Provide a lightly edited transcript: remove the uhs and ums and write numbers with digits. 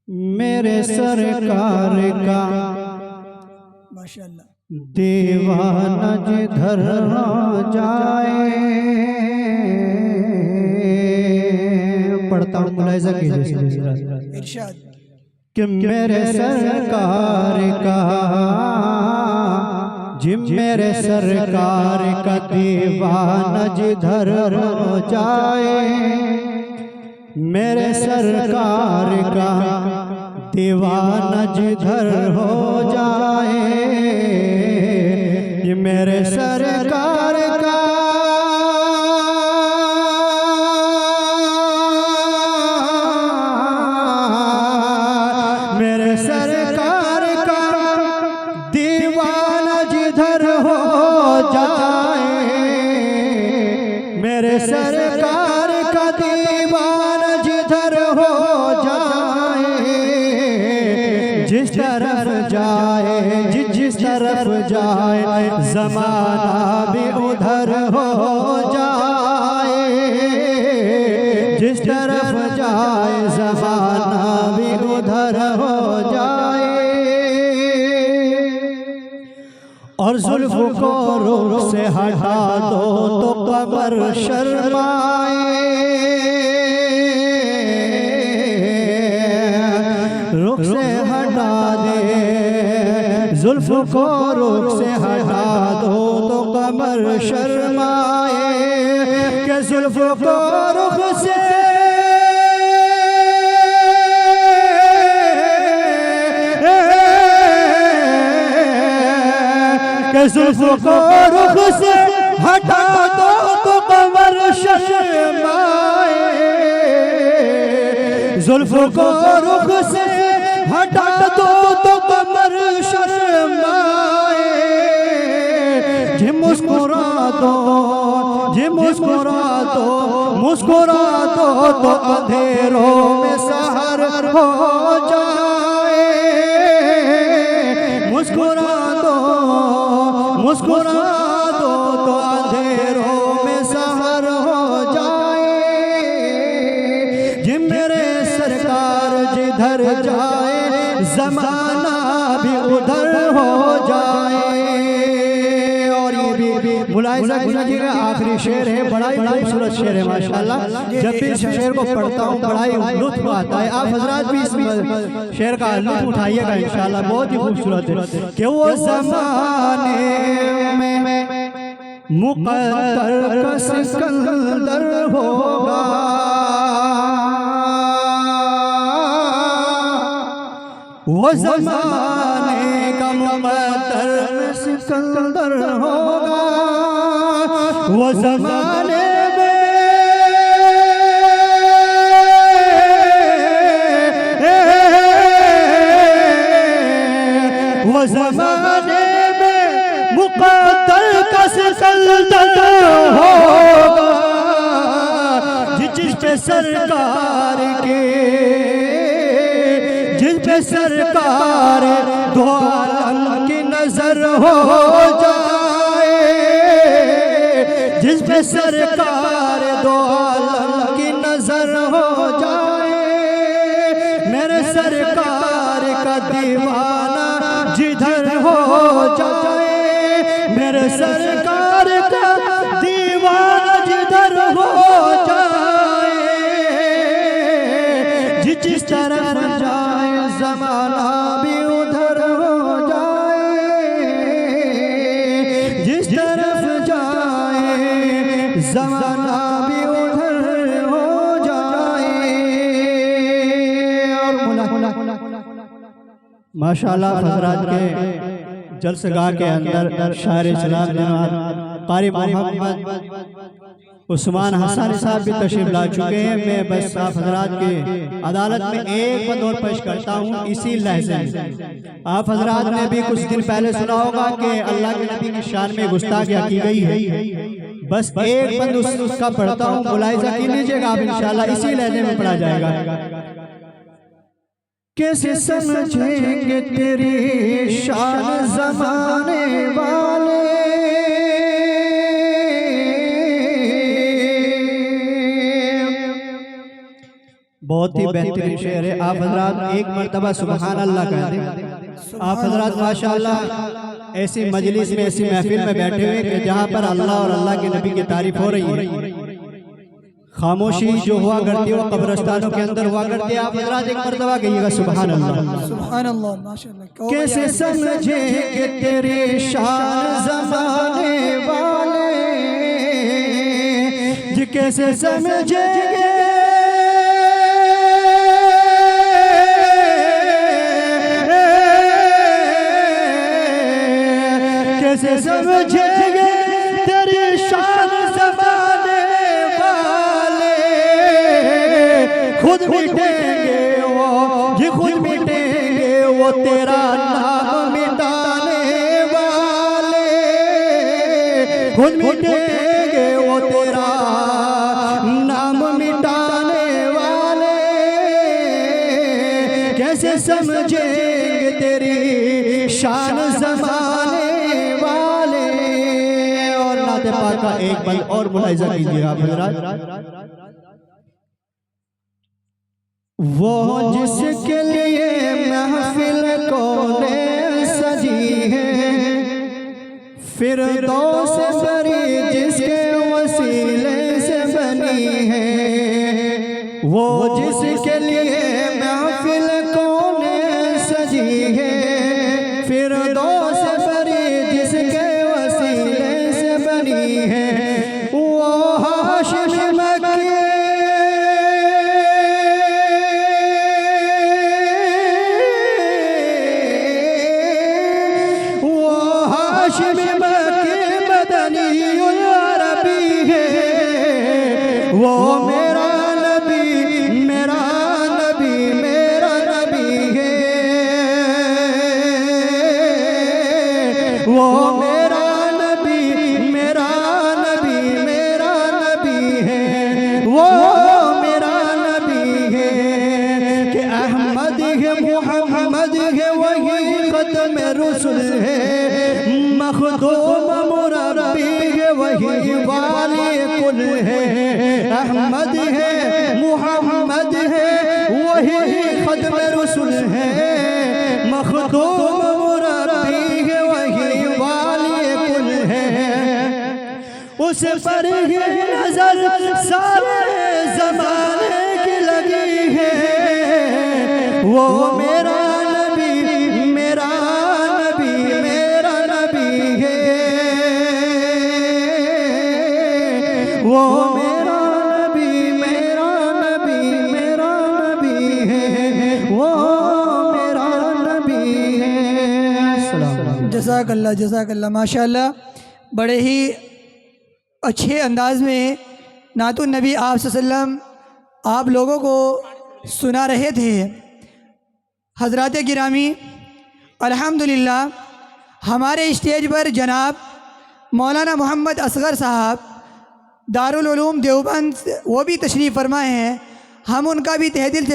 मेरे सरकार का माशाअल्लाह। दीवाना जिधर जाए। पढ़ता हूँ, मुलाहिजा कीजिए इरशाद। कि मेरे सरकार का जी मेरे सरकार का दीवाना जिधर जाए। मेरे सरकार का दीवाना जिधर हो जाए। ये मेरे सरकार का मेरे सरकार का दीवाना जिधर हो जाए। मेरे सरकार का दीवाना जिधर हो जाए। जिस तरफ जाए जिस तरफ जाए ज़माना भी उधर हो जाए। जिस तरफ जाए ज़माना भी उधर हो जाए। और जुल्फ को रुख से हटा दो तो कमर शर्माए। रुख से हटा दे जुल्फ को रुख से हटा दो तो कमर शर्माए। के जुल्फ को रुख से के जुल्फ को रुख से हटा दो तो कमर शर्माए। जुल्फ को रुख से हटा दो तो कमर शर्माए। जी मुस्कुरा दो जी मुस्कुरा दो मुस्कुरा दो तो अंधेरों में सहर हो जाए। मुस्कुरा दो तो अंधेरों में सहर हो जाए। जी मेरे सरकार जिधर जाए ज़माना भी उधर हो जाए। और ये भी मुलाहिजा कीजिएगा, आखिरी शेर है, बड़ा ही खूबसूरत शेर है माशाल्लाह। जब भी इस शेर को पढ़ता हूँ बड़ा ही लुत्फ आता है। आप हजरात भी इस शेर का लुत्फ उठाइएगा इंशाल्लाह, बहुत ही खूबसूरत है। कि वो ज़माने में मुक़द्दर का सिकंदर होगा। वो ज़माने का मुक़द्दर सिकंदर होगा। वो ज़माने वो ज़माने में मुक़द्दर का सिकंदर होगा। जिस पे सरकार के जिस पे सरकार दो आलम की नजर हो जाए। जिस पे सरकार दो आलम की नजर हो जाए। मेरे सरकार का दीवाना जिधर हो जाए। मेरे सरकार का दीवाना जिधर हो जाए। जिस तरफ जाए ज़माना भी उधर हो जाए। जिस तरफ जाए ज़माना भी उधर हो जाए। और माशाअल्लाह हज़रात के जलसगाह के अंदर शायर इस्लाम जनाब कारी मोहम्मद उस्मान हसन साहब भी तशरीफ ला चुके हैं। मैं बस आप हजरात के अदालत में एक बंद और पेश करता हूँ इसी लहजे में। आप हजरात ने भी कुछ दिन पहले सुना होगा कि अल्लाह के नबी की शान में गुस्ताखियाँ की गई है। बस एक बंद उसका पढ़ता हूँ, मुलाहिजा की लीजिएगा आप इंशाल्लाह, इसी लहजे में पढ़ा जाएगा। कैसे समझेंगे तेरी शान ज़माने वाले। बहुत ही बेहतरीन शेर है। आप हजरात एक मरतबा सुबहान अल्लाह कह दें। आप हजरात माशाअल्लाह ऐसी मजलिस में, ऐसी महफिल में बैठे हुए कि जहाँ पर अल्लाह और अल्लाह के नबी की तारीफ हो रही है। खामोशी जो हुआ करती है वो कब्रिस्तानों के अंदर हुआ करती है। आप हजरात एक मरतबा कहिएगा सुभान अल्लाह। सुभान अल्लाह, माशाअल्लाह। कैसे समझे कि तेरी शान ज़माने वाले, जी कैसे समझेंगे कैसे समझेंगे तेरी शान ज़माने वाले। खुद मिटेंगे वो, ये खुद मिटेंगे वो तेरा नाम मिटाने वाले। खुद मिटेंगे वो तेरा नाम मिटाने वाले। कैसे समझेंगे तेरी शान ज़माने वाले। और नाते पाक का एक बल और मुलाहिज़ा कीजिए आप हज़रात। वो जिसके लिए महफिल कोने सजी है, फिरदौस बरी जिसके वसीले से बनी है। वो जिसके लिए महफिल कोने सजी है, फिरदौस बरी जिसके वसीले से बनी है। वो हाशिम मक्की वो मेरा नबी, मेरा नबी, मेरा नबी है। वो मेरा नबी, मेरा नबी, मेरा नबी है। वो मेरा नबी है कि अहमद है, मुहम्मद है, वही खत्म रसूल है। मखदूम मुरब्बी है, वही वाली कुल है। अहमद है, मुहम्मद है, वही खत्म रसूल है। मखदूम मुरब्बी है, वही वाली कुल है। उस पर ही नजर सारे जमाने की लगी है। वो मेरा नबी, मेरा नबी, मेरा नबी है। वो मेरा नबी, मेरा नबी, मेरा नबी है। वो मेरा नबी है। जज़ाकल्लाह, जज़ाकल्लाह, माशाअल्लाह। बड़े ही अच्छे अंदाज में नातुन नबी आप सल्लल्लाहु आप लोगों को सुना रहे थे। हज़रात गिरामी, अल्हम्दुलिल्लाह हमारे स्टेज पर जनाब मौलाना मोहम्मद असगर साहब दारुल उलूम देवबंद वो भी तशरीफ़ फरमाए हैं। हम उनका भी तहे दिल से